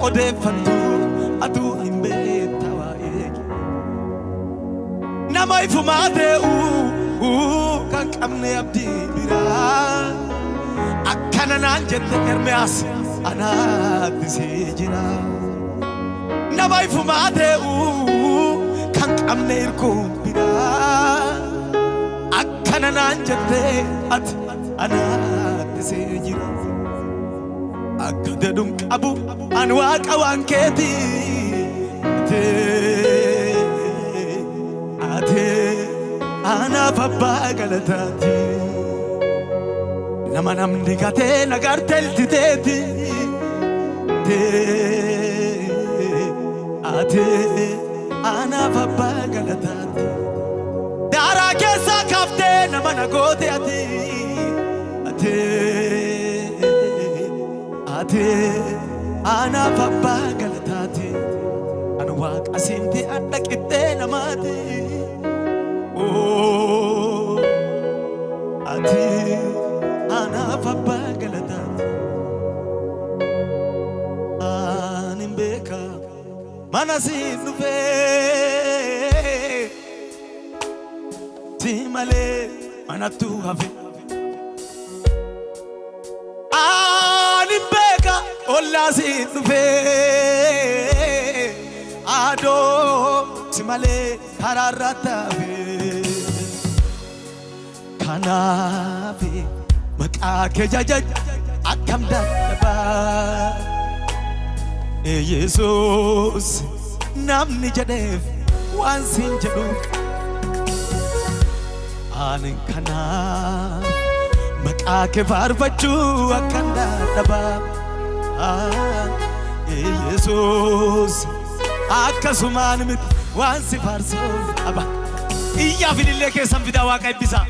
ode fantu adu himbe tawaye namai fumade kan kamne abdi bira akana nanjete Ermias ana disejira namai fumade kan kamne irko bira akana nanjete ana disejira akadedum kabu anwa kawanketi ate ana baba galatati namanam digate nagartel titeti ate ana baba galatati dara kesa kafte namana gote ate ana baba galatati anwa qasimti adaqite namati ana baba galatati animbeka manasi nufe timale manatu have animbeka olasi nufe ado timale kararata kanafi makake jajaj akam dadaba Jesus namni jadef wansin jadu anin kana makake farfachu akam dadaba Jesus akasuman mit wansi farso aba iya filille ke samvida waqa ibisa